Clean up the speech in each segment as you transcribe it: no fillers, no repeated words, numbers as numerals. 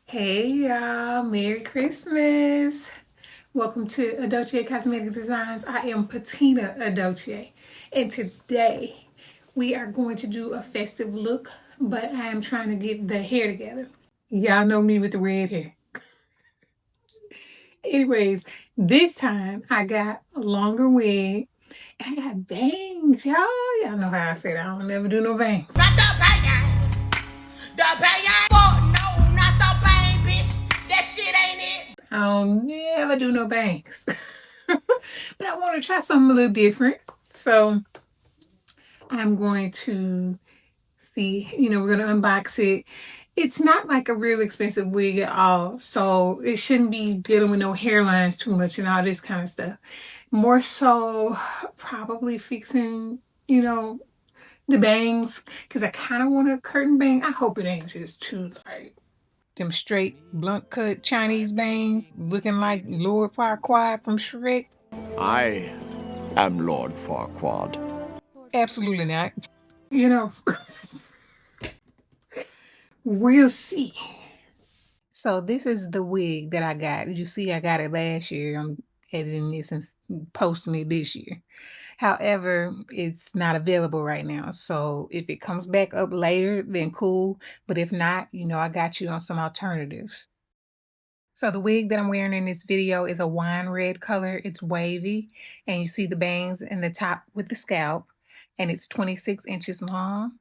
Hey y'all, Merry Christmas. Welcome to 𝙁𝙗𝐵 Cosmetic Designs. I am Patina 𝙁𝙗𝐵, and today we are going to do a festive look, but I am trying to get the hair together. Y'all know me with the red hair. Anyways, this time I got a longer wig and I got bangs, y'all. Y'all know how I said I don't never do no bangs. Not the bang, the bang. Oh no, not the bang, bitch. That shit ain't it. I'll never do no bangs. But I want to try something a little different. So I'm going to see, we're going to unbox it. It's not like a real expensive wig at all. So it shouldn't be dealing with no hairlines too much and all this kind of stuff. More so probably fixing, the bangs. Because I kind of want a curtain bang. I hope it ain't just too like them straight blunt cut Chinese bangs looking like Lord Farquaad from Shrek. I am Lord Farquaad. Absolutely not. We'll see. So this is the wig that I got. You see, I got it last year. I'm editing this and posting it this year. However, it's not available right now. So if it comes back up later, then cool. But if not, I got you on some alternatives. So the wig that I'm wearing in this video is a wine red color. It's wavy, and you see the bangs in the top with the scalp, and it's 26 inches long.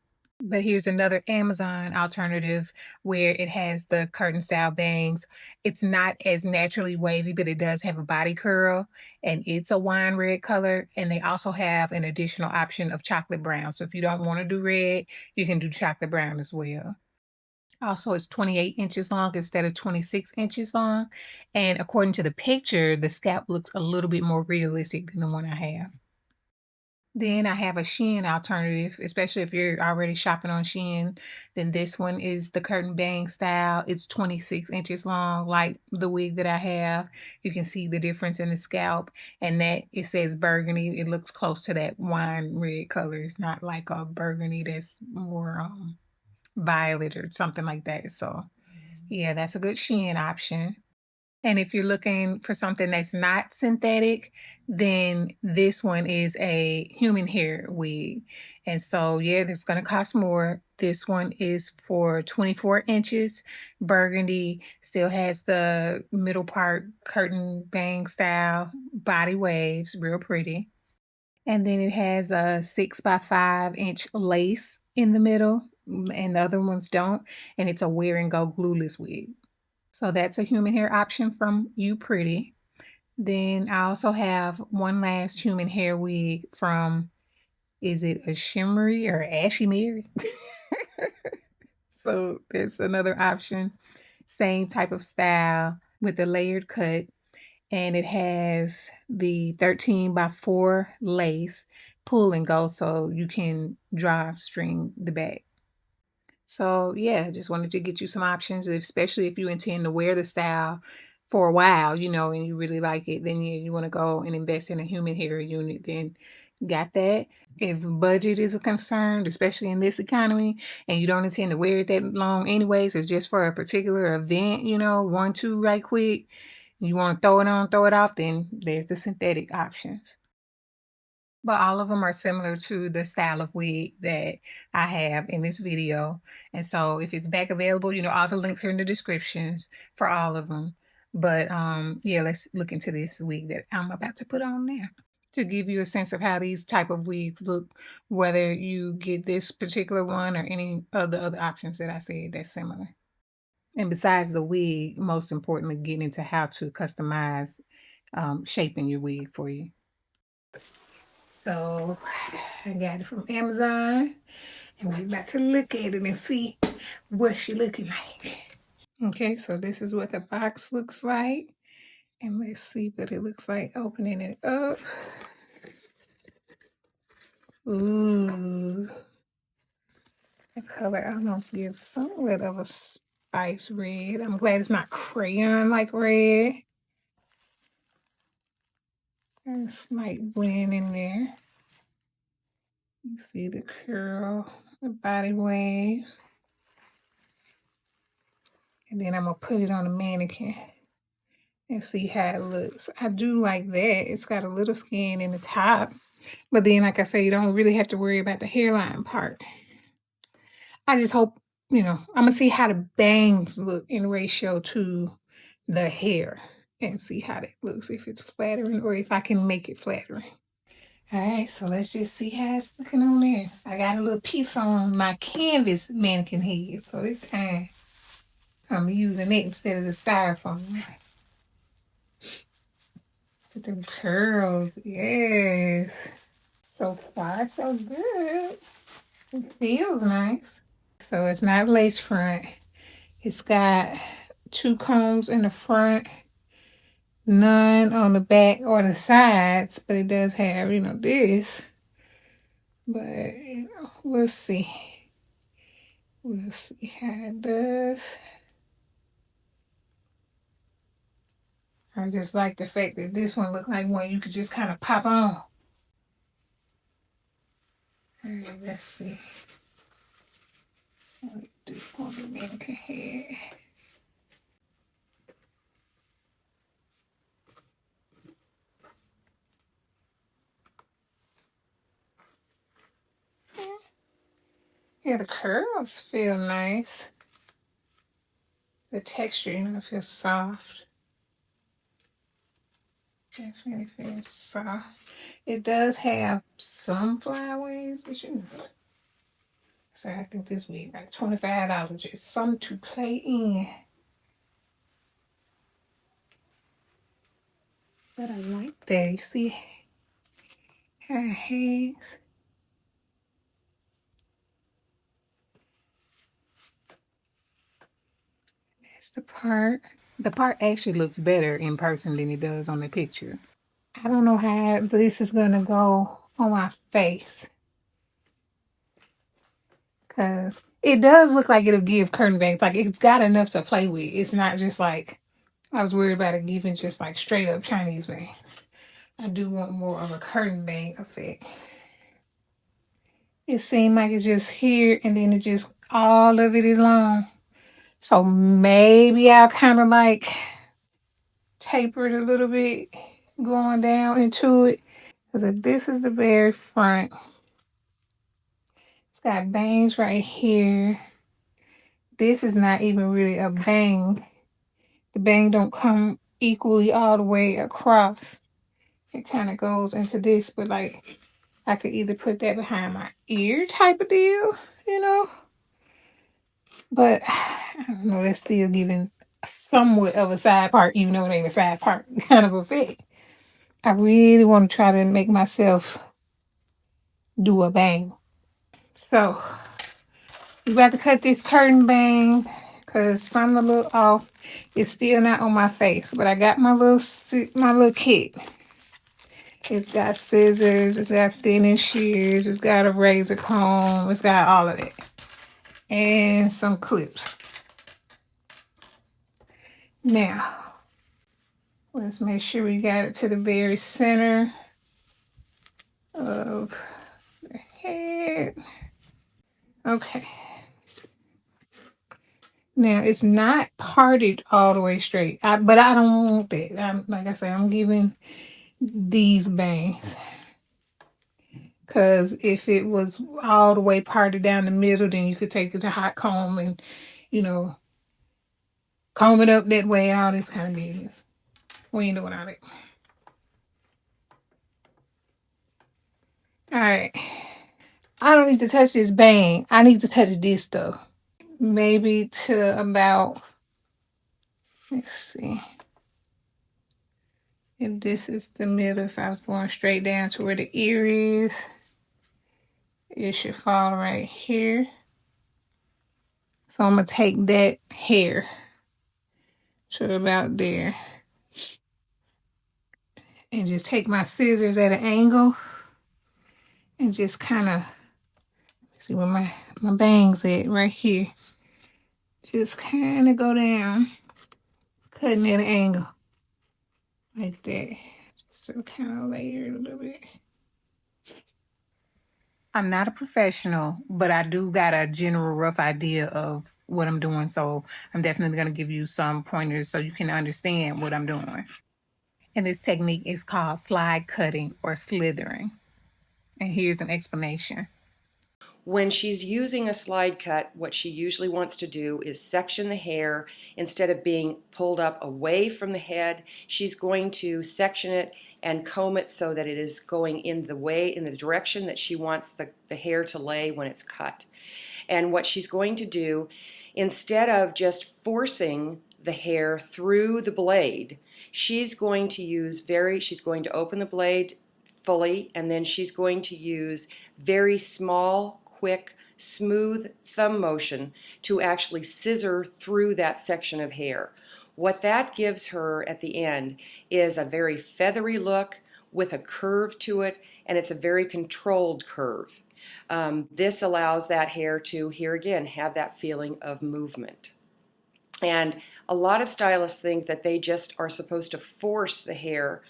But here's another Amazon alternative where it has the curtain style bangs. It's not as naturally wavy, but it does have a body curl, and it's a wine red color. And they also have an additional option of chocolate brown. So if you don't want to do red, you can do chocolate brown as well. Also, it's 28 inches long instead of 26 inches long. And according to the picture, the scalp looks a little bit more realistic than the one I have. Then I have a Shein alternative, especially if you're already shopping on Shein. Then this one is the curtain bang style. It's 26 inches long, like the wig that I have. You can see the difference in the scalp. And that, it says burgundy. It looks close to that wine red color. It's not like a burgundy that's more violet or something like that. So yeah, that's a good Shein option. And if you're looking for something that's not synthetic, then this one is a human hair wig. And so, yeah, this is going to cost more. This one is for 24 inches. Burgundy, still has the middle part curtain bang style, body waves, real pretty. And then it has a 6x5 inch lace in the middle, and the other ones don't. And it's a wear and go glueless wig. So that's a human hair option from 𝑢Pretty. Then I also have one last human hair wig from, is it a shimmery or ashy Mary? So there's another option. Same type of style with the layered cut. And it has the 13x4 lace pull and go so you can drawstring the back. So yeah, just wanted to get you some options, especially if you intend to wear the style for a while, and you really like it, then you want to go and invest in a human hair unit, then got that. If budget is a concern, especially in this economy, and you don't intend to wear it that long anyways, it's just for a particular event, 1, 2 right quick, you want to throw it on, throw it off, then there's the synthetic options. But all of them are similar to the style of wig that I have in this video. And so if it's back available, all the links are in the descriptions for all of them. But yeah, let's look into this wig that I'm about to put on now to give you a sense of how these type of wigs look, whether you get this particular one or any of the other options that I said that's similar. And besides the wig, most importantly, getting into how to customize shaping your wig for you. So I got it from Amazon, and we're about to look at it and see what she looking like. Okay, so this is what the box looks like. And let's see what it looks like opening it up. Ooh. The color almost gives somewhat of a spice red. I'm glad it's not crayon like red. There's a slight blend in there. You see the curl, the body waves. And then I'm going to put it on the mannequin and see how it looks. I do like that. It's got a little skin in the top. But then, like I say, you don't really have to worry about the hairline part. I just hope, I'm going to see how the bangs look in ratio to the hair and see how that looks, if it's flattering or if I can make it flattering. All right, so let's just see how it's looking on there. I got a little piece on my canvas mannequin head, so this time I'm using it instead of the styrofoam. With them curls, yes. So far, so good. It feels nice. So it's not lace front. It's got 2 combs in the front, none on the back or the sides, but it does have, this. But, we'll see. We'll see how it does. I just like the fact that this one looked like one you could just kind of pop on. All right, let's see. What do on the mannequin head? Yeah, the curls feel nice. The texture, feels soft. Definitely feels soft. It does have some flyaways, but so I think this week like $25, just something to play in. But I like that. You see how it hangs? That's the part. The part actually looks better in person than it does on the picture. I don't know how this is gonna go on my face, because it does look like it'll give curtain bangs. Like, it's got enough to play with. It's not just like I was worried about it giving just like straight up Chinese bang. I do want more of a curtain bang effect. It seemed like it's just here and then it just, all of it is long. So maybe I'll kind of like taper it a little bit going down into it. Because if this is the very front, it's got bangs right here. This is not even really a bang. The bang don't come equally all the way across. It kind of goes into this, but like I could either put that behind my ear type of deal, But I don't know, that's still giving somewhat of a side part, even though it ain't a side part kind of effect. I really want to try to make myself do a bang. So, we about to cut this curtain bang because something a little off. It's still not on my face, but I got my little kit. It's got scissors, it's got thinning shears, it's got a razor comb, it's got all of it. And some clips. Now, let's make sure we got it to the very center of the head. Okay. Now, it's not parted all the way straight, but I don't want that. Like I say, I'm giving these bangs. Because if it was all the way parted down the middle, then you could take it to hot comb and, comb it up that way, all this kind of business. We ain't doing all that. All right. I don't need to touch this bang. I need to touch this stuff. Maybe to about Let's see. If this is the middle, if I was going straight down to where the ear is, it should fall right here. So I'm going to take that hair to about there. And just take my scissors at an angle. And just kind of, see where my bangs at, right here. Just kind of go down, cutting at an angle. Like that. Just to kind of layer it a little bit. I'm not a professional, but I do got a general rough idea of what I'm doing. So I'm definitely going to give you some pointers so you can understand what I'm doing. And this technique is called slide cutting or slithering. And here's an explanation. When she's using a slide cut, what she usually wants to do is section the hair. Instead of being pulled up away from the head, she's going to section it and comb it so that it is going in the direction that she wants the hair to lay when it's cut. And what she's going to do, instead of just forcing the hair through the blade, she's going to open the blade fully, and then she's going to use very small, quick, smooth thumb motion to actually scissor through that section of hair. What that gives her at the end is a very feathery look with a curve to it, and it's a very controlled curve. This allows that hair to, here again, have that feeling of movement. And a lot of stylists think that they just are supposed to force the hair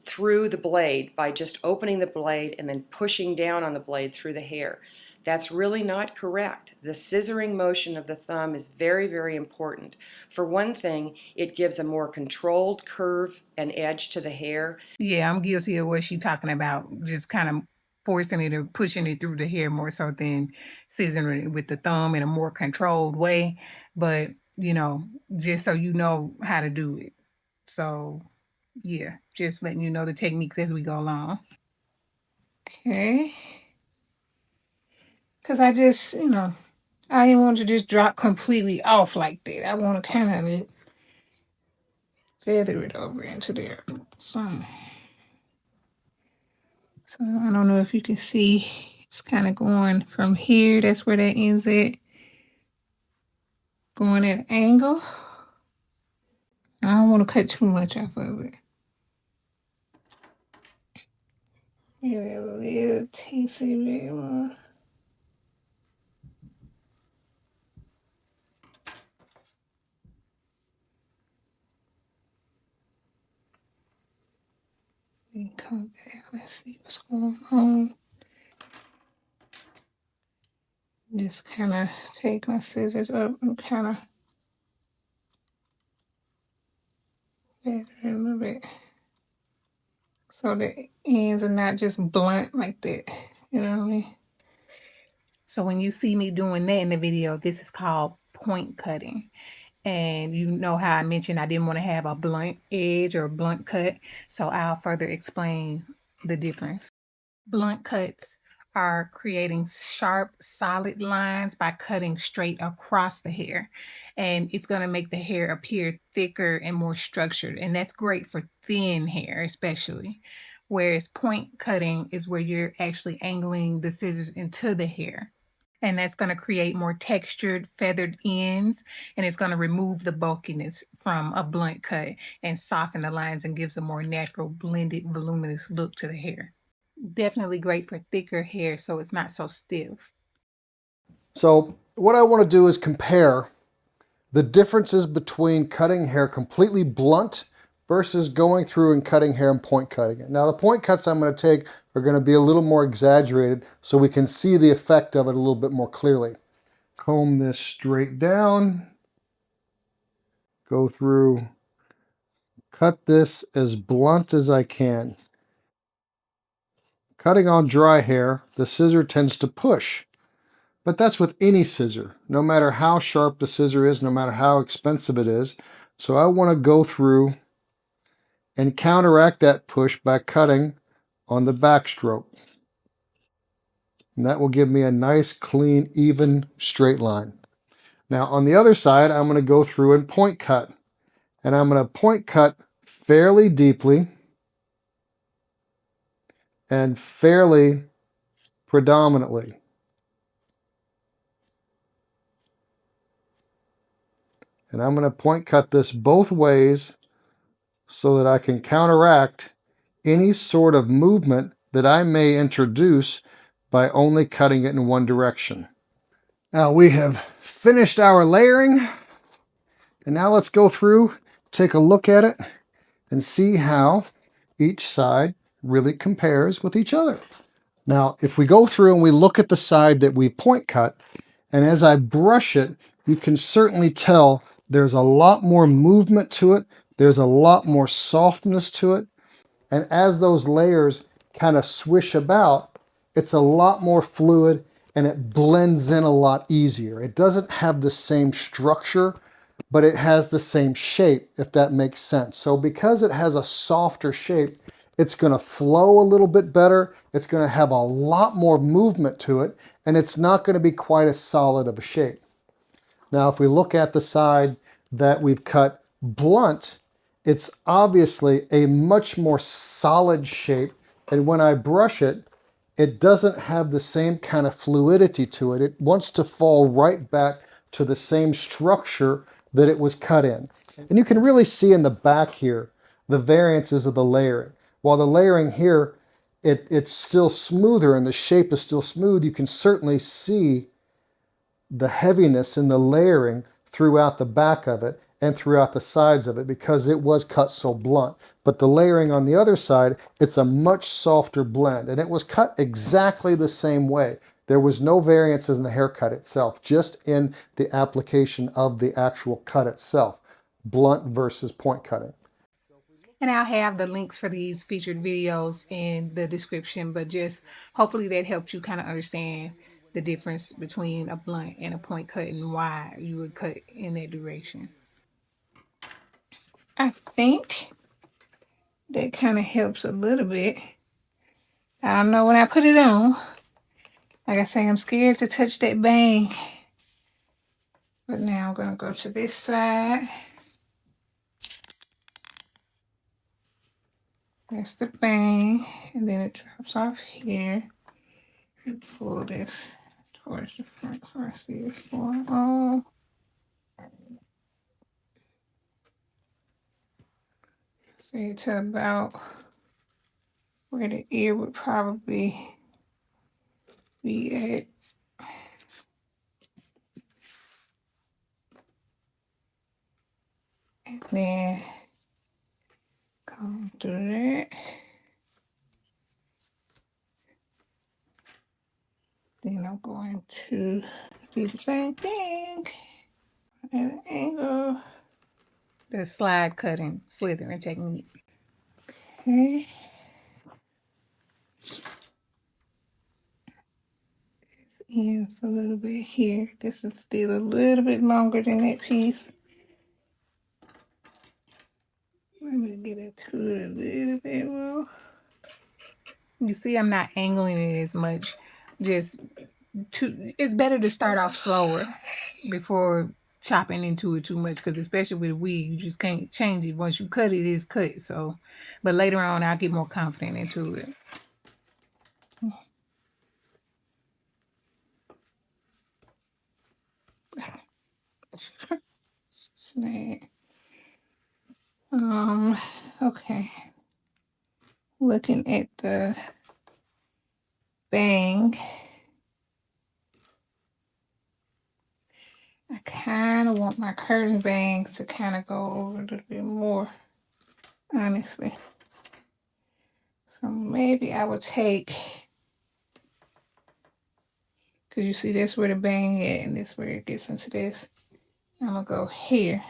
through the blade by just opening the blade and then pushing down on the blade through the hair. That's really not correct. The scissoring motion of the thumb is very, very important. For one thing, it gives a more controlled curve and edge to the hair. Yeah, I'm guilty of what she's talking about, just kind of forcing it or pushing it through the hair more so than scissoring it with the thumb in a more controlled way. But, you know, just so you know how to do it. So, yeah, just letting you know the techniques as we go along. Okay. Because I just, I didn't want to just drop completely off like that. I want to kind of feather it over into there. So I don't know if you can see, it's kind of going from here. That's where that ends at. Going at an angle. I don't want to cut too much off of it. Maybe a little teensy bit more. Come down. Let's see what's going on. Just kind of take my scissors up and kind of feather it a little bit. So the ends are not just blunt like that. You know what I mean? So when you see me doing that in the video, this is called point cutting. And you know how I mentioned I didn't want to have a blunt edge or a blunt cut. So I'll further explain the difference. Blunt cuts are creating sharp, solid lines by cutting straight across the hair. And it's going to make the hair appear thicker and more structured. And that's great for thin hair, especially. Whereas point cutting is where you're actually angling the scissors into the hair. And that's going to create more textured, feathered ends, and it's going to remove the bulkiness from a blunt cut and soften the lines and gives a more natural, blended, voluminous look to the hair. Definitely great for thicker hair so it's not so stiff. So what I want to do is compare the differences between cutting hair completely blunt versus going through and cutting hair and point cutting it. Now the point cuts I'm going to take are going to be a little more exaggerated so we can see the effect of it a little bit more clearly. Comb this straight down, go through, cut this as blunt as I can. Cutting on dry hair, the scissor tends to push. But that's with any scissor, no matter how sharp the scissor is, no matter how expensive it is. So I want to go through and counteract that push by cutting on the backstroke. And that will give me a nice, clean, even, straight line. Now on the other side, I'm going to go through and point cut. And I'm going to point cut fairly deeply and fairly predominantly. And I'm going to point cut this both ways so that I can counteract any sort of movement that I may introduce by only cutting it in one direction. Now we have finished our layering, and now let's go through, take a look at it, and see how each side really compares with each other. Now, if we go through and we look at the side that we point cut, and as I brush it, you can certainly tell there's a lot more movement to it. There's a lot more softness to it. And as those layers kind of swish about, it's a lot more fluid and it blends in a lot easier. It doesn't have the same structure, but it has the same shape, if that makes sense. So because it has a softer shape, it's going to flow a little bit better. It's going to have a lot more movement to it, and it's not going to be quite as solid of a shape. Now, if we look at the side that we've cut blunt, it's obviously a much more solid shape. And when I brush it, it doesn't have the same kind of fluidity to it. It wants to fall right back to the same structure that it was cut in. And you can really see in the back here the variances of the layering. While the layering here, it's still smoother and the shape is still smooth, you can certainly see the heaviness in the layering throughout the back of it and throughout the sides of it because it was cut so blunt. But the layering on the other side, it's a much softer blend, and it was cut exactly the same way. There was no variances in the haircut itself, just in the application of the actual cut itself, blunt versus point cutting. And I'll have the links for these featured videos in the description, but just hopefully that helped you kind of understand the difference between a blunt and a point cut and why you would cut in that direction. I think that kind of helps a little bit. I don't know when I put it on. Like I say, I'm scared to touch that bang. But now I'm going to go to this side. That's the bang. And then it drops off here. You pull this towards the front so I see it going on. See to about where the ear would probably be at. And then come through that. Then I'm going to do the same thing at an angle. The slide cutting, slithering technique. Okay. This ends a little bit here. This is still a little bit longer than that piece. Let me get into it a little bit more. You see, I'm not angling it as much. It's better to start off slower before chopping into it too much, because especially with wig, you just can't change it. Once you cut it, it's cut. So, but later on, I'll get more confident into it. Snag. Okay. Looking at the bang, I kind of want my curtain bangs to kind of go over a little bit more, honestly. So maybe I would take, because you see that's where the bang is, and this where it gets into this. I'm going to go here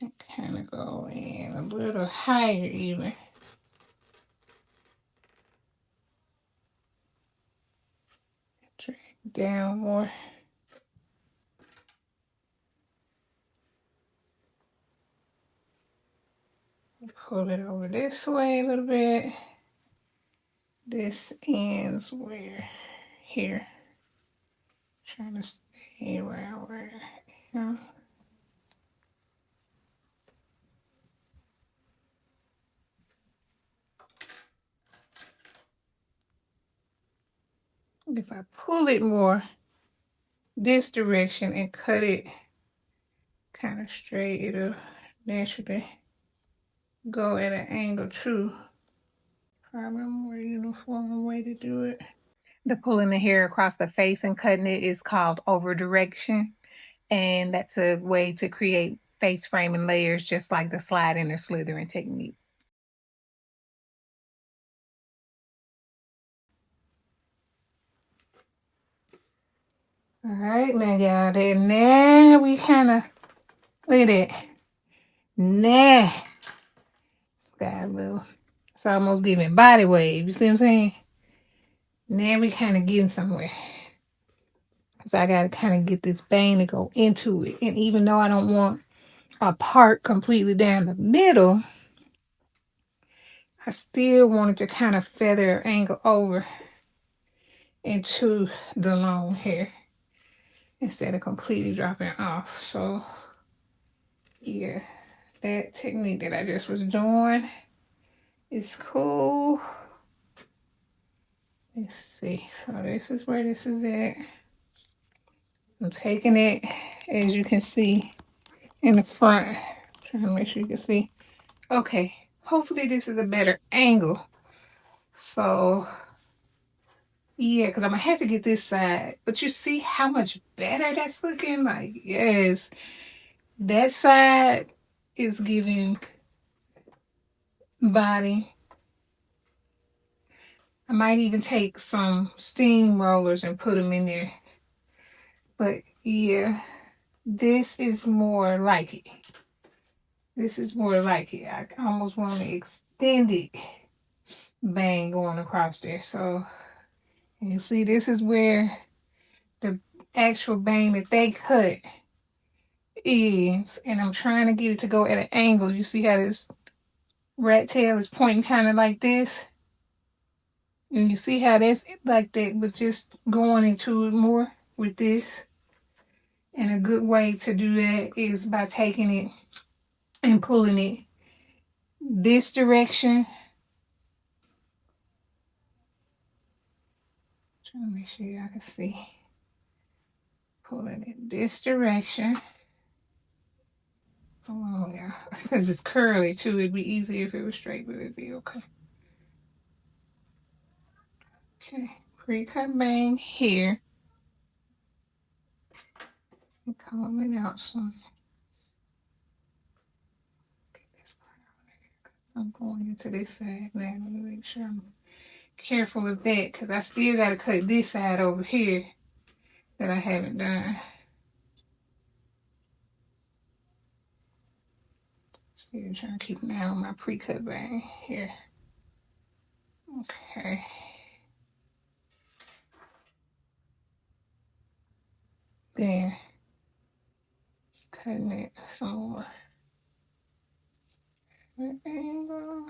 and kind of go in a little higher even. Drag down more. Pull it over this way a little bit. This ends where? Here. Trying to stay where I am. If I pull it more this direction and cut it kind of straight, it'll naturally go at an angle too. Probably a more uniform way to do it. The pulling the hair across the face and cutting it is called over direction, and that's a way to create face framing layers just like the sliding or slithering technique. All right, now y'all, then now we kind of, look at that. Nah. Sky blue. It's almost giving body wave. You see what I'm saying? Now we kind of getting somewhere. Because I got to kind of get this bang to go into it. And even though I don't want a part completely down the middle, I still wanted to kind of feather angle over into the long hair instead of completely dropping off. So, yeah, that technique that I just was doing is cool. Let's see. So this is where this is at. I'm taking it, as you can see, in the front. Trying to make sure you can see. Okay, hopefully this is a better angle. So, yeah, because I'm going to have to get this side. But you see how much better that's looking? Like, yes. That side is giving body. I might even take some steam rollers and put them in there. But, yeah, this is more like it. This is more like it. I almost want to extend it. Bang going across there. So, you see, this is where the actual bang that they cut is, and I'm trying to get it to go at an angle. You see how this rat tail is pointing kind of like this, and you see how that's like that, but just going into it more with this. And a good way to do that is by taking it and pulling it this direction. Trying to make sure y'all can see. Pulling it this direction. Oh yeah, because it's curly too. It'd be easier if it was straight, but it'd be okay. Okay, pre-cut bang here. And comb it out some. Get this part out of here. I'm going into this side now. Let me make sure I'm careful with that because I still got to cut this side over here that I haven't done. Still trying to keep an eye on my pre-cut bang here. Okay. There. Cutting it some more. Angle.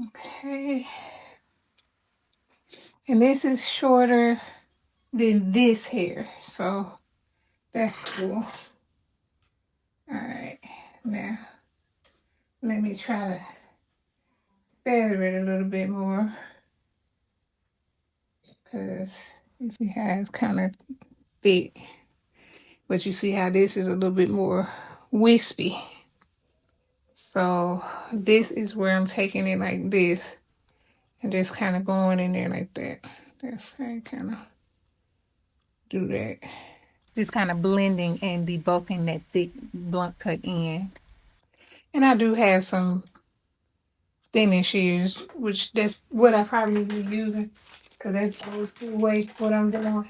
Okay. And this is shorter than this hair, so that's cool. Alright, now let me try to feather it a little bit more because you see how it's kind of thick, but you see how this is a little bit more wispy. So this is where I'm taking it like this and just kind of going in there like that. That's how I kind of do that. Just kind of blending and debulking that thick blunt cut end. And I do have some thinning shears, which that's what I probably be using because that's the way what I'm doing.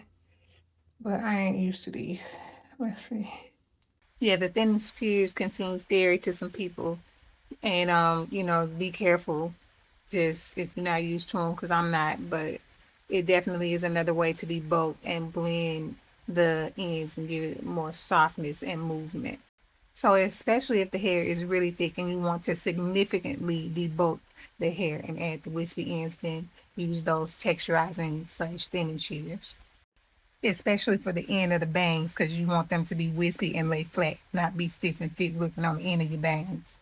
But I ain't used to these. Let's see. Yeah, the thinning shears can seem scary to some people. And, you know, be careful just if you're not used to them because I'm not. But it definitely is another way to debulk and blend the ends and give it more softness and movement. So especially if the hair is really thick and you want to significantly debulk the hair and add the wispy ends, then use those texturizing / thinning shears. Especially for the end of the bangs because you want them to be wispy and lay flat, not be stiff and thick looking on the end of your bangs.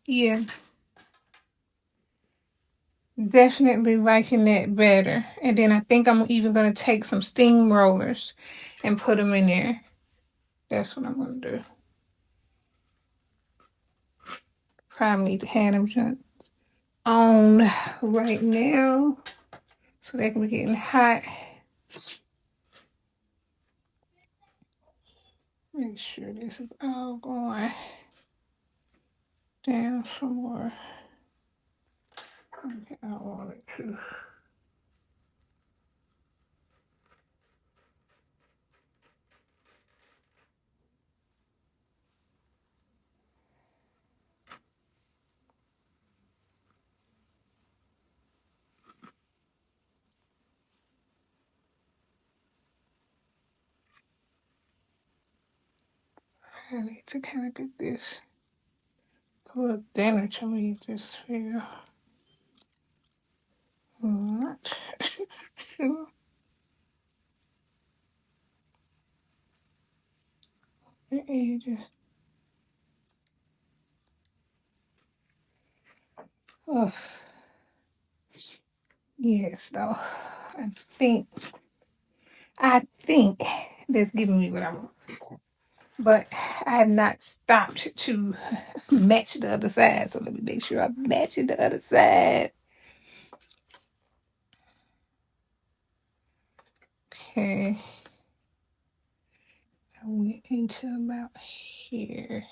Yeah. Definitely liking that better. And then I think I'm even going to take some steam rollers and put them in there. That's what I'm going to do. Probably need to have them on right now so they can be getting hot. Make sure this is all going down some more. Okay, I want it to. I need to kind of get this put dinner to me this feel. Not sure. The edges. Oh, yes, though. I think that's giving me what I want. But I have not stopped to match the other side. So let me make sure I match it the other side. Okay. I went into about here.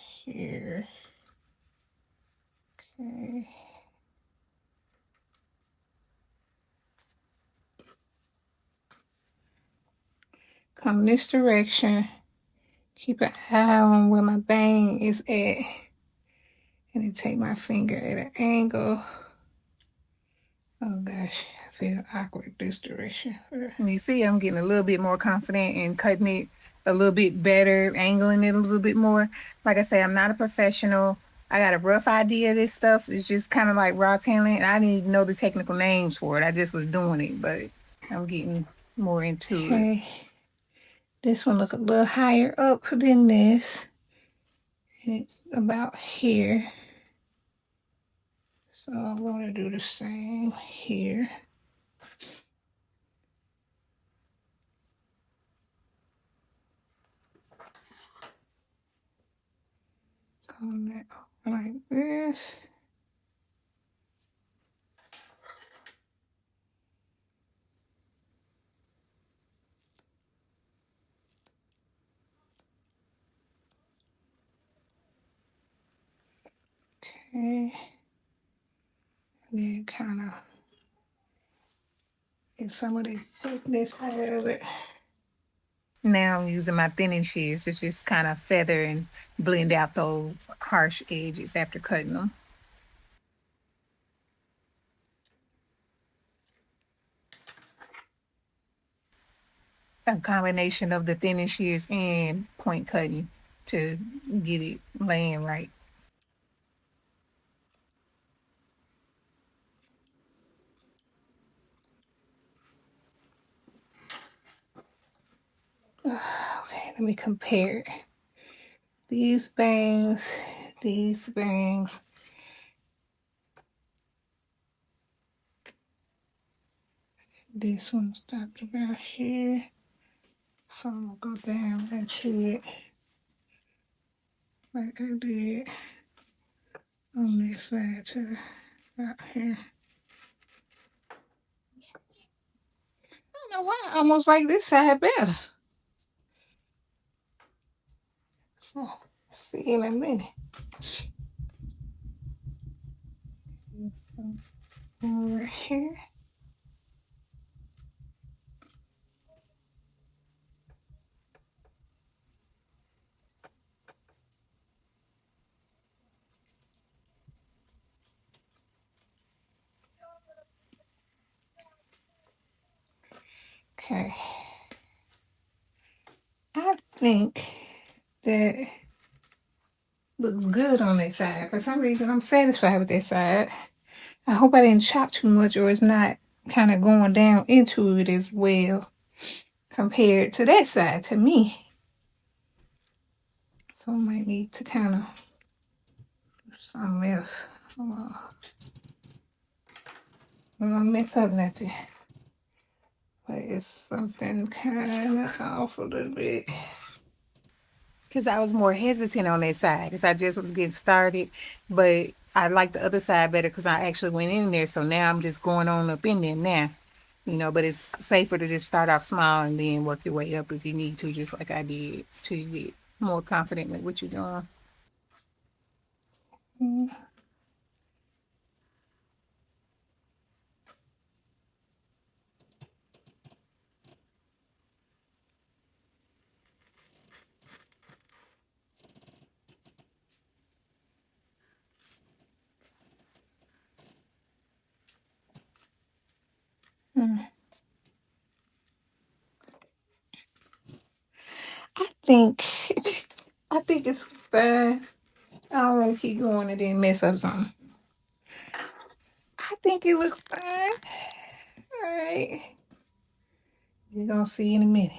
Okay. Come this direction. Keep an eye on where my bang is at. And then take my finger at an angle. Oh gosh, I feel awkward this direction. You see, I'm getting a little bit more confident in cutting it a little bit better, angling it a little bit more. Like I say, I'm not a professional. I got a rough idea of this stuff. It's just kind of like raw talent. I didn't even know the technical names for it. I just was doing it, but I'm getting more into it. This one look a little higher up than this. And it's about here. So I want to do the same here. Come that like this. Okay. Then kind of get some of the thickness out of it. Now I'm using my thinning shears to just kind of feather and blend out those harsh edges after cutting them. A combination of the thinning shears and point cutting to get it laying right. Okay, let me compare these bangs, these bangs. This one stopped about here. So I'm gonna go down into it like I did on this side to about here. I don't know why I almost like this side better. So, see in a minute. Over here. Okay. I think that looks good on that side. For some reason, I'm satisfied with that side. I hope I didn't chop too much or it's not kind of going down into it as well compared to that side to me. So I might need to kind of something else. I'm gonna mess up nothing. But it's something kind of off a little bit. Because I was more hesitant on that side because I just was getting started. But I like the other side better because I actually went in there. So now I'm just going on up in there now. You know, but it's safer to just start off small and then work your way up if you need to, just like I did, till you get more confident with what you're doing. I think I think it's fine. I don't want to keep going and then mess up something. I think it looks fine. All right. You're gonna see in a minute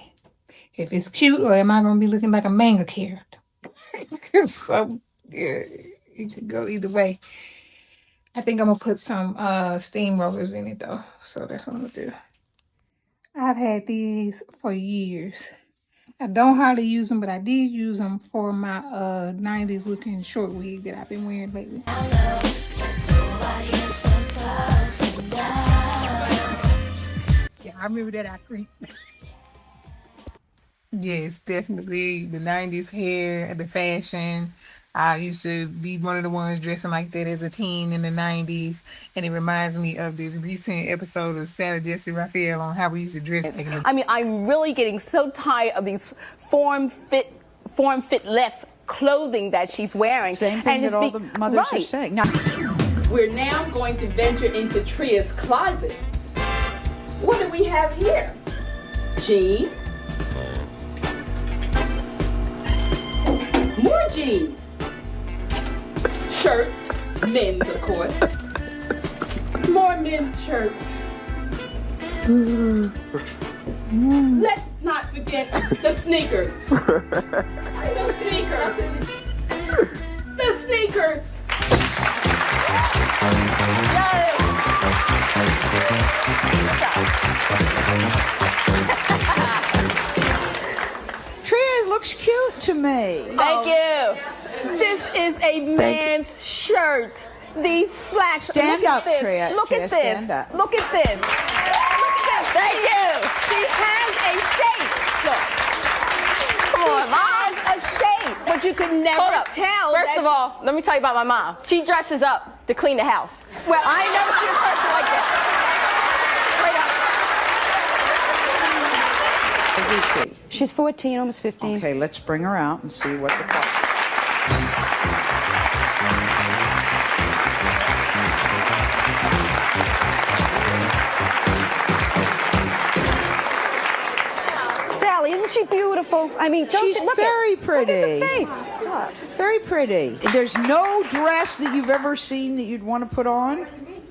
if it's cute or am I gonna be looking like a manga character? So yeah, it could go either way. I think I'm gonna put some steam rollers in it though. So that's what I'm gonna do. I've had these for years. I don't hardly use them, but I did use them for my 90s looking short wig that I've been wearing lately. Yeah, I remember that outfit. Yes, definitely the 90s hair, the fashion. I used to be one of the ones dressing like that as a teen in the 90s, and it reminds me of this recent episode of 𝙁𝙁𝙁𝙁 on how we used to dress back in the— I mean, I'm really getting so tired of these form fit left clothing that she's wearing. Same thing that all the mothers are saying. Now, we're now going to venture into 𝑇RIA's closet. What do we have here? Jeans. More jeans. Shirts. Men's, of course. More men's shirts. Let's not forget the sneakers. The sneakers. The sneakers. 𝑇RIA looks cute to me. Thank you. This is a man's shirt. These slacks. Stand Look up, at this. 𝑇RIA. Look at this. Stand up. Look at this. Look at this. Thank you. She has a shape. Look. Come on, Mom. She has a shape, but you can never tell. First of all, let me tell you about my mom. She dresses up to clean the house. Well, I ain't never seen a person like that. Straight up. Who is she? She's 14, almost 15. Okay, let's bring her out and see what the problem. Sally, isn't she beautiful? I mean, don't She's you look very at, pretty. Look at the face. Stop. Very pretty. There's no dress that you've ever seen that you'd want to put on?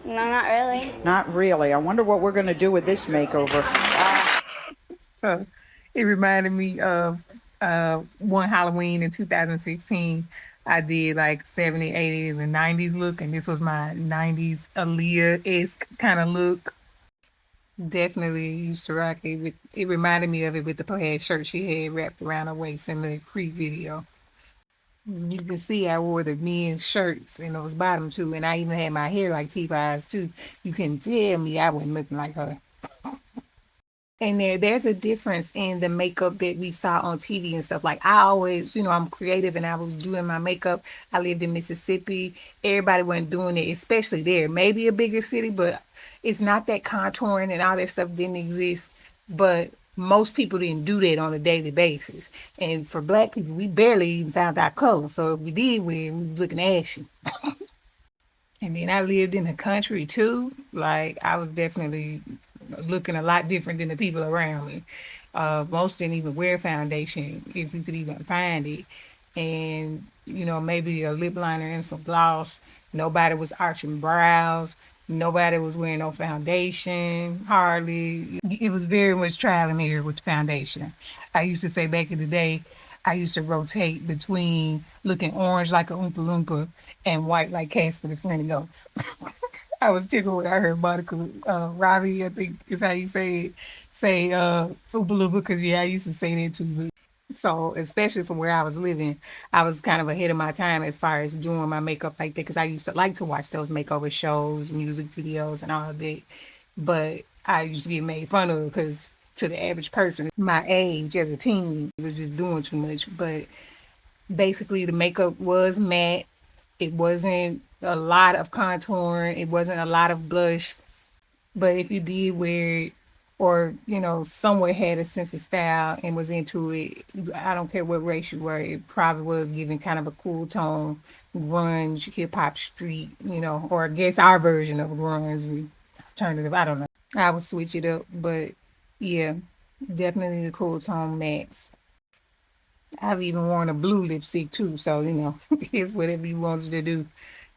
No, not really. Not really. I wonder what we're going to do with this makeover. So it reminded me of one Halloween in 2016. I did like 70s, 80s, and 90s look, and this was my 90s Aaliyah-esque kind of look. Definitely used to rock it. It reminded me of it with the plaid shirt she had wrapped around her waist in the Creep video. You can see I wore the men's shirts and those bottom two, and I even had my hair like T-Pies too. You can tell me I wasn't looking like her. And there's a difference in the makeup that we saw on TV and stuff. Like I always, I'm creative and I was doing my makeup. I lived in Mississippi. Everybody wasn't doing it, especially there. Maybe a bigger city, but it's not that contouring and all that stuff didn't exist. But most people didn't do that on a daily basis. And for Black people, we barely even found our color. So if we did, we were looking ashy. And then I lived in the country too. Like I was definitely looking a lot different than the people around me. Most didn't even wear foundation, if you could even find it. And, maybe a lip liner and some gloss. Nobody was arching brows. Nobody was wearing no foundation, hardly. It was very much trial and error with foundation. I used to say back in the day, I used to rotate between looking orange like a Oompa Loompa and white like Casper the Friendly Ghost. I was tickled when I heard Monica Robbie, I think is how you say it, say Oompa Loompa, because yeah, I used to say that too. So especially from where I was living, I was kind of ahead of my time as far as doing my makeup like that, because I used to like to watch those makeover shows, music videos, and all that. But I used to get made fun of because to the average person, my age as a teen, was just doing too much. But basically, the makeup was matte. It wasn't a lot of contouring. It wasn't a lot of blush. But if you did wear it, or somewhat had a sense of style and was into it, I don't care what race you were, it probably was giving kind of a cool tone, grunge, hip hop, street, or I guess our version of grunge, alternative. I don't know. I would switch it up, but yeah, definitely the cool tone max. I've even worn a blue lipstick too, so it's whatever you wanted to do.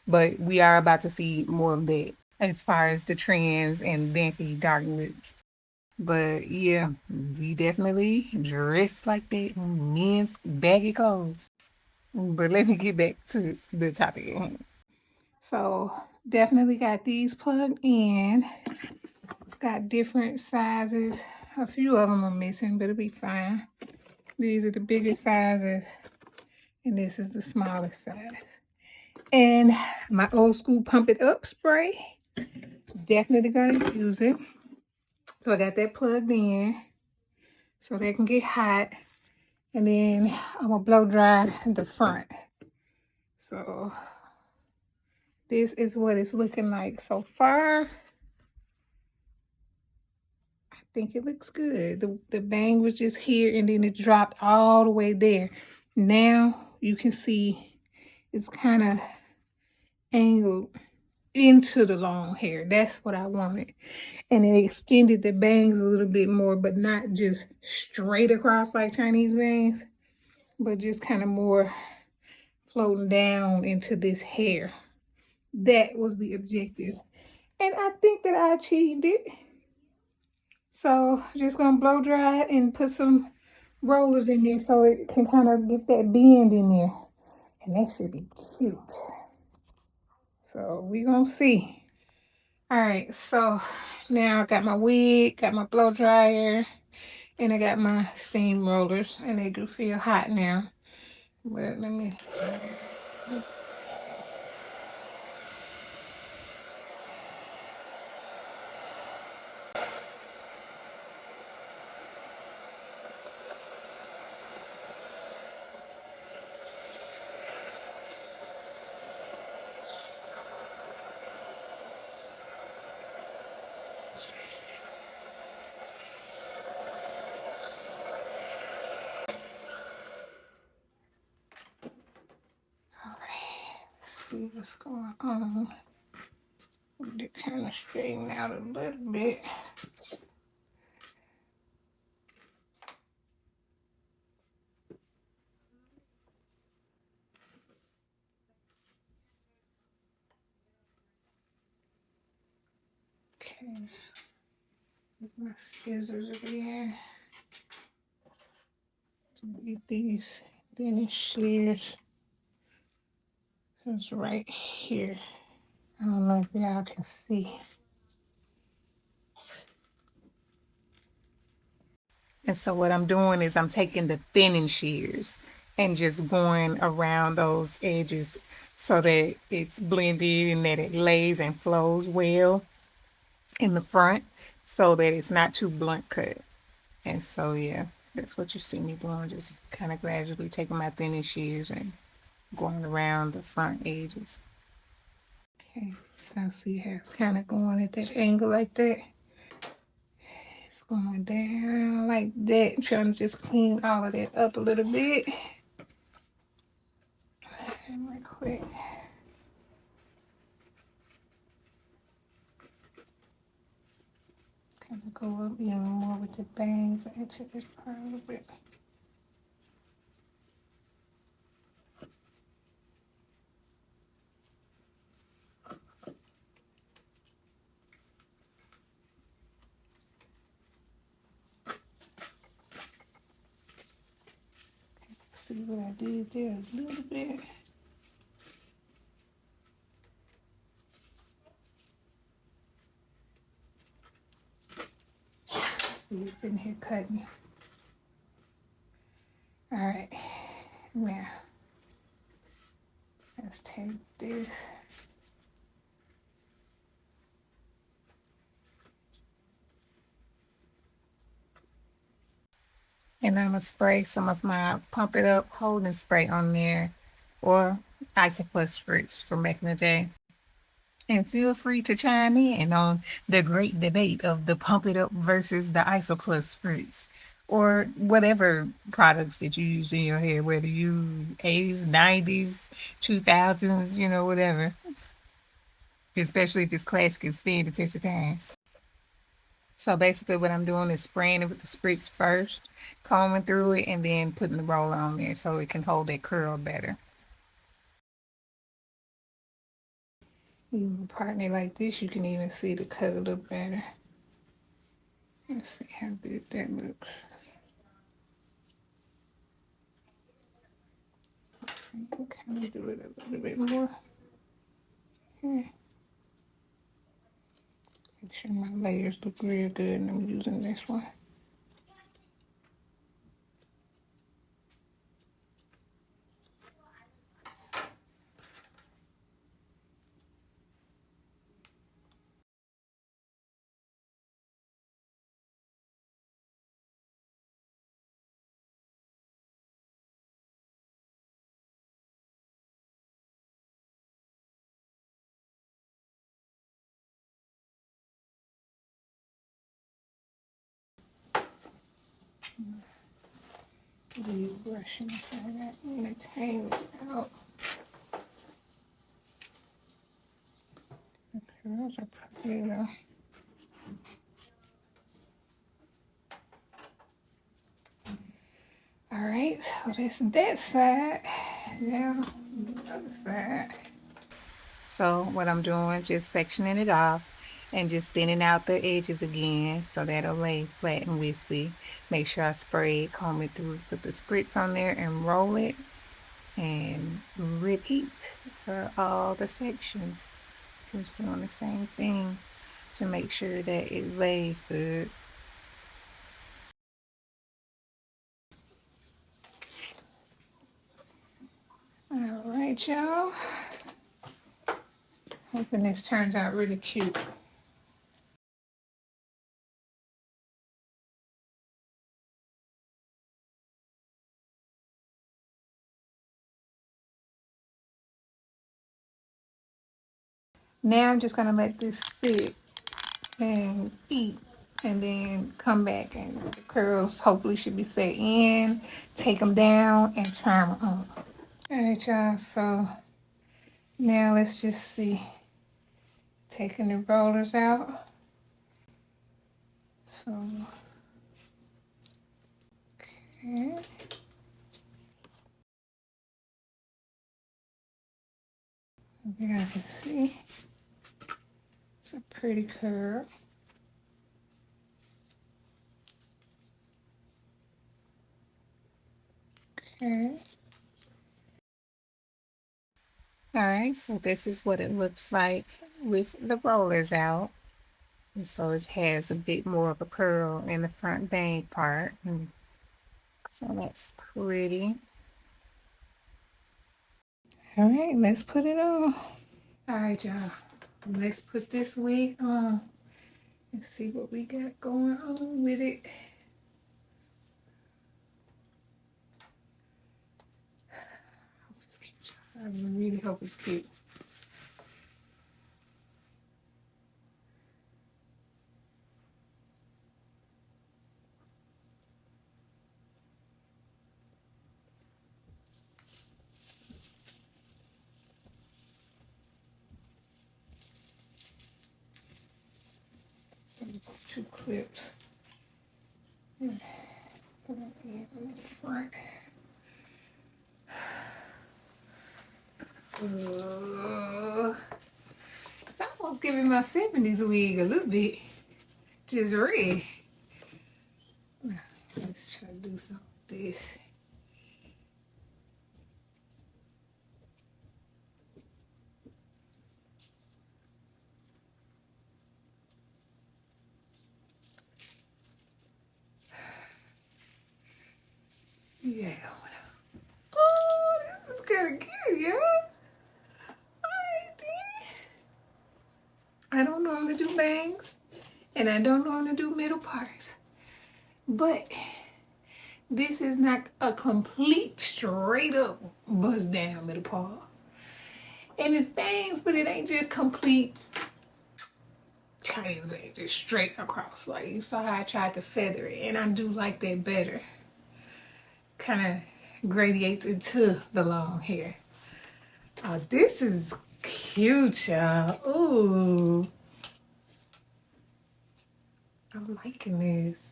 But we are about to see more of that as far as the trends and vampy dark lips. But yeah, we definitely dress like that in men's baggy clothes. But let me get back to the topic at hand. So definitely got these plugged in. It's got different sizes. A few of them are missing, but it'll be fine. These are the bigger sizes, and this is the smallest size. And my old school Pump It Up spray. Definitely gonna use it. So I got that plugged in so they can get hot. And then I'm gonna blow dry the front. So this is what it's looking like so far. I think it looks good. The bang was just here and then it dropped all the way there. Now you can see it's kind of angled into the long hair. That's what I wanted. And it extended the bangs a little bit more, but not just straight across like Chinese bangs, but just kind of more floating down into this hair. That was the objective. And I think that I achieved it. So just gonna blow dry it and put some rollers in there so it can kind of get that bend in there. And that should be cute. So we gonna see. All right, so now I got my wig, got my blow dryer, and I got my steam rollers, and they do feel hot now. But let me... See what's going on. They kind of straighten out a little bit. Okay, with my scissors again. Get these, then it shears. It's right here. I don't know if y'all can see. And so what I'm doing is I'm taking the thinning shears and just going around those edges so that it's blended and that it lays and flows well in the front so that it's not too blunt cut. And so yeah, that's what you see me doing, just kind of gradually taking my thinning shears and going around the front edges. Okay, so I see how it's kind of going at that angle like that. It's going down like that. I'm trying to just clean all of that up a little bit. And right quick. Kind of go up even more with the bangs into this part a little bit. See what I did there a little bit. See, it's in here cutting. All right, now let's take this. And I'm gonna spray some of my Pump It Up holding spray on there, or Isoplex spritz from back in the day. And feel free to chime in on the great debate of the Pump It Up versus the Isoplex spritz, or whatever products that you use in your hair, whether you 80s, 90s, 2000s, you know, whatever. Especially if it's classic and stand the test of time. So basically what I'm doing is spraying it with the spritz first, combing through it, and then putting the roller on there so it can hold that curl better. Even partner like this, you can even see the cut a little better. Let's see how good that looks. Kind of do it a little bit more. Here. Make sure my layers look real good, and I'm using this one. Leave brushing for that and it hang it out. The curls are pretty though. Alright, so that's that side. Now the other side. So what I'm doing, just sectioning it off and just thinning out the edges again so that'll lay flat and wispy. Make sure I spray it, comb it through, put the spritz on there and roll it, and repeat for all the sections. Just doing the same thing to make sure that it lays good. All right, y'all. Hoping this turns out really cute. Now I'm just gonna let this sit and eat, and then come back, and the curls hopefully should be set in. Take them down and try them on. All right, y'all. So now let's just see. Taking the rollers out. So okay. You guys can see it's a pretty curl. Okay. All right, so this is what it looks like with the rollers out. And so it has a bit more of a curl in the front bang part. So that's pretty. All right, let's put it on. All right, y'all. Let's put this wig on and see what we got going on with it. I hope it's cute, y'all. I really hope it's cute. There's 2 clips. Put them in the front. It's almost giving my 70s wig a little bit. Just red. Let's try to do something with this. going on. Oh, this is kind of cute, y'all. I don't normally do bangs, and I don't normally do middle parts, but this is not a complete straight up bust down middle part. And it's bangs, but it ain't just complete Chinese bang, just straight across. Like you saw how I tried to feather it, and I do like that better. Kind of gradiates into the long hair. Oh, this is cute, y'all. Ooh. I'm liking this.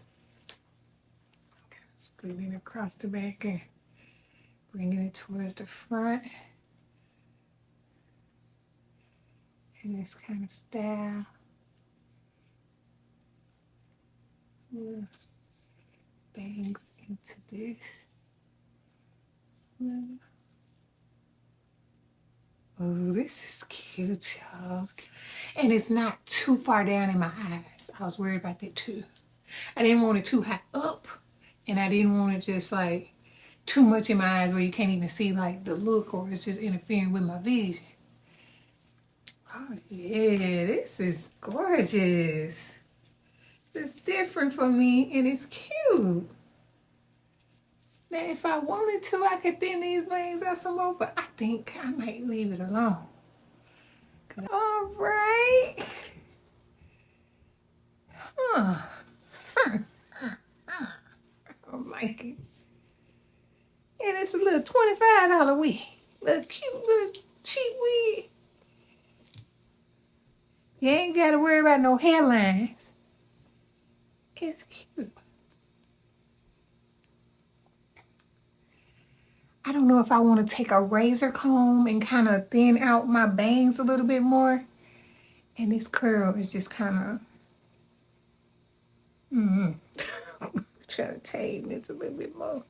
I'm kind of splitting across the back and bringing it towards the front. In this kind of style. Bangs into this. Oh, this is cute, y'all. And it's not too far down in my eyes. I was worried about that too. I didn't want it too high up, and I didn't want it just like too much in my eyes where you can't even see like the look, or it's just interfering with my vision. Oh yeah, this is gorgeous. It's different for me, and it's cute. Now, if I wanted to, I could thin these bangs out some more, but I think I might leave it alone. All right. Huh. I like it. And it's a little $25 wig. Little cute, little cheap wig. You ain't got to worry about no hairlines. It's cute. I don't know if I want to take a razor comb and kind of thin out my bangs a little bit more. And this curl is just kind of, try to tame this a little bit more.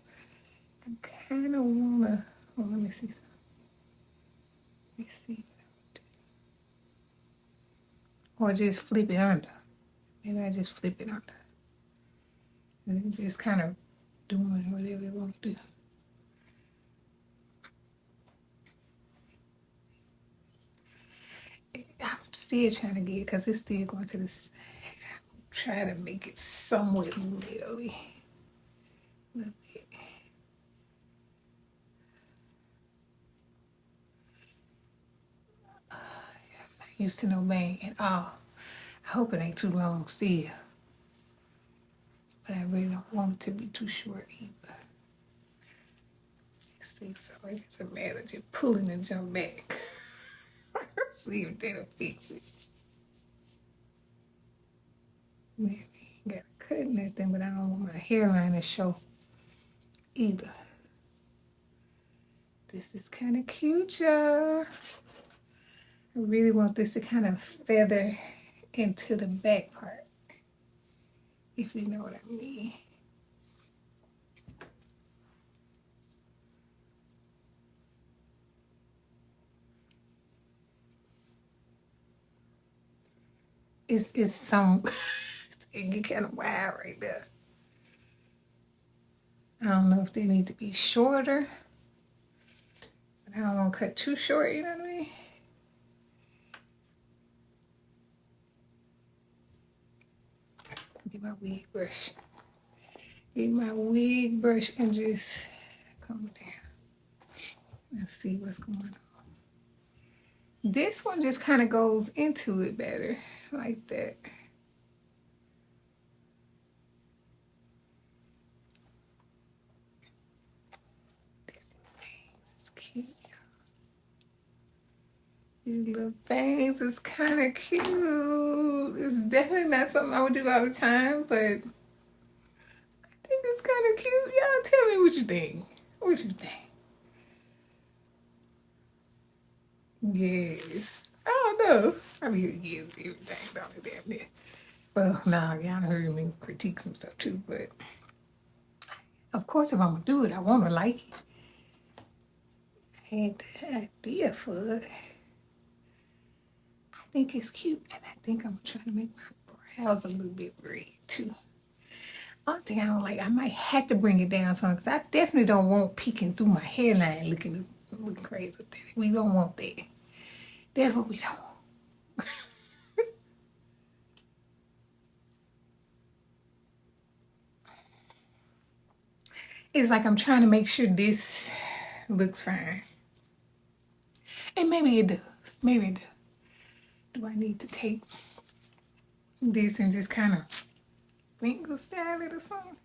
I kind of want to, oh, let me see. Let me see. Or just flip it under. Maybe I just flip it under. And it's just kind of doing whatever you want to do. I'm still trying to get it because it's still going to the side. I'm trying to make it somewhat middly. A little bit. I'm not used to no bang at all. I hope it ain't too long still. But I really don't want it to be too short either. Let's see, so it's a matter of just pulling and jump back. See if that'll fix it. Maybe ain't got to cut nothing, but I don't want my hairline to show either. This is kind of cute, y'all. I really want this to kind of feather into the back part, if you know what I mean. It's some, it get kind of wild right there. I don't know if they need to be shorter, but I don't want to cut too short, you know what I mean? Get my wig brush. Get my wig brush and just comb it down. Let's see what's going on. This one just kind of goes into it better, like that. This is cute. These little bangs is kind of cute. It's definitely not something I would do all the time, but I think it's kind of cute. Y'all tell me what you think. What you think? Yes. I don't know. I mean, yes, everything, don't it, damn near. Well, nah, y'all heard me critique some stuff too, but of course, if I'm gonna do it, I want to like it. I had the idea for it. I think it's cute, and I think I'm trying to make my brows a little bit red too. Only thing I don't like, I might have to bring it down some because I definitely don't want peeking through my hairline looking crazy up there. We don't want that. That's what we don't want. It's like I'm trying to make sure this looks fine. And maybe it does. Maybe it does. Do I need to take this and just kind of finger style it or something?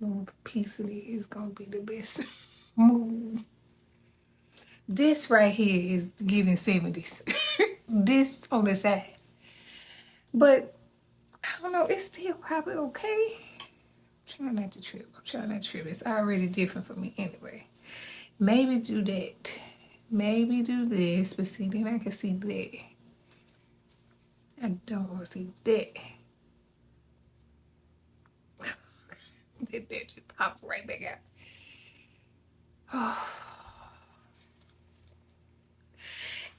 Little piece of it is gonna be the best move. This right here is giving 70s. This on the side. But I don't know, it's still probably okay. I'm trying not to trip. I'm trying not to trip. It's already different for me anyway. Maybe do that. Maybe do this, but see, then I can see that. I don't want to see that. That just popped right back out. Oh.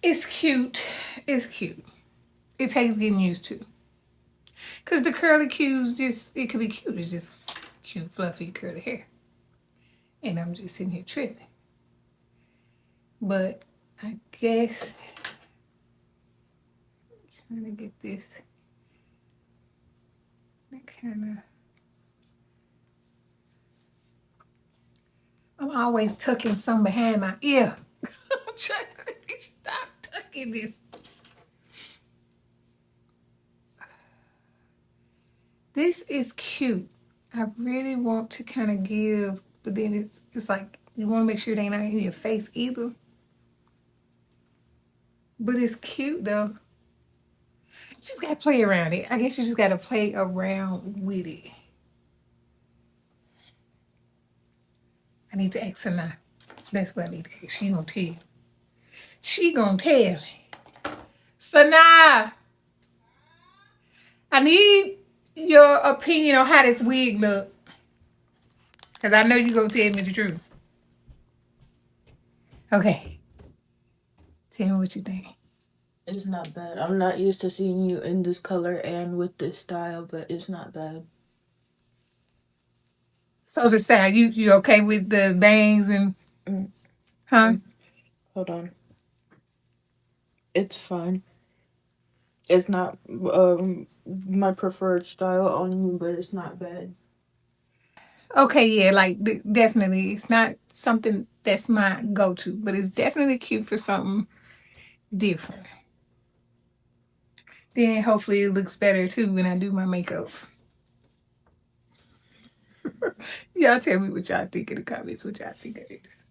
It's cute. It's cute. It takes getting used to. Because the curly cues just, it could be cute. It's just cute, fluffy, curly hair. And I'm just sitting here tripping. But I guess I'm trying to get this. That kind of. I'm always tucking some behind my ear. I'm trying to stop tucking this. This is cute. I really want to kind of give, but then it's like you want to make sure it ain't out in your face either. But it's cute though. You just gotta play around it. I guess you just gotta play around with it. I need to ask Sanaa. That's what I need to ask. She gonna tell. She gonna tell me. Sanaa, I need your opinion on how this wig look. Because I know you're gonna tell me the truth. Okay. Tell me what you think. It's not bad. I'm not used to seeing you in this color and with this style, but it's not bad. So the style, you okay with the bangs and huh? Hold on. It's fine. It's not my preferred style on you, but it's not bad. Okay, yeah, like definitely. It's not something that's my go-to, but it's definitely cute for something different. Then hopefully it looks better too when I do my makeup. Y'all tell me what y'all think in the comments, what y'all think of this.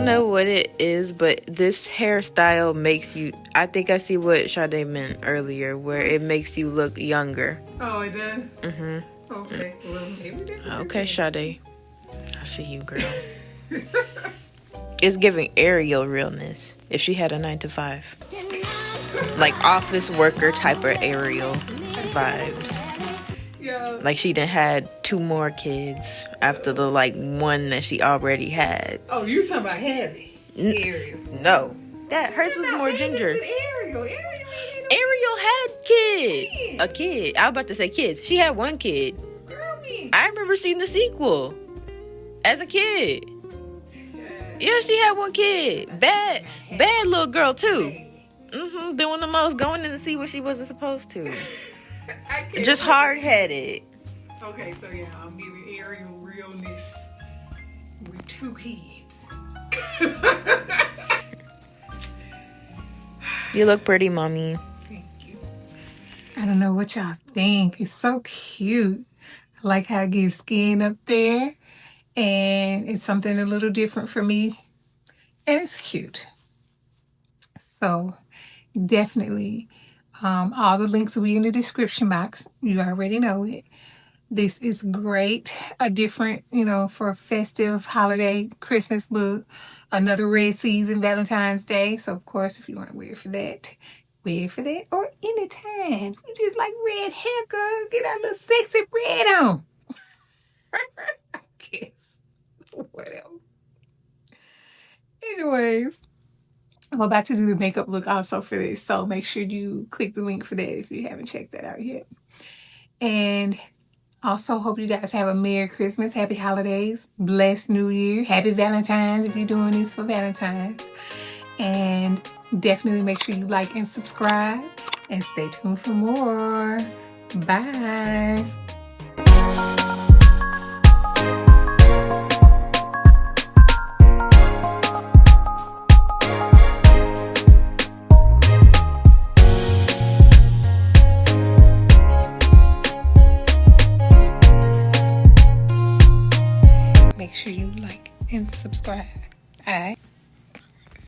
know what it is, but this hairstyle makes you, I think I see what 𝙁meant earlier, where it makes you look younger. Oh, it does? Mm-hmm. Okay, well, maybe that's okay, 𝙁. I see you, girl. It's giving Ariel realness. If she had a 9 to 5, like office worker type of Ariel vibes. Yeah. Like she done had 2 more kids after the like one that she already had. Oh, you talking about Heavy? Ariel. No, that hers was more ginger. Ariel had a kid. I was about to say kids. She had 1 kid. I remember seeing the sequel as a kid. Yeah, she had 1 kid. Bad little girl too. Doing the most, going in to see what she wasn't supposed to. Just hard-headed. Okay, so yeah, I'm giving Ariel realness with 2 kids. You look pretty, mommy. Thank you. I don't know what y'all think. It's so cute. I like how it gives skin up there. And it's something a little different for me. And it's cute. So definitely, all the links will be in the description box. You already know it. This is great. A different, for a festive holiday Christmas look. Another red season Valentine's Day. So of course, if you want to wear it for that, wear it for that. Or anytime. If you just like red hair, girl, get our little sexy red on. I guess. Whatever. Anyways, I'm about to do the makeup look also for this, so make sure you click the link for that if you haven't checked that out yet. And also hope you guys have a Merry Christmas, Happy Holidays, blessed New Year, Happy Valentine's if you're doing this for Valentine's. And definitely make sure you like and subscribe, and stay tuned for more. Bye. Make sure you like and subscribe. All right.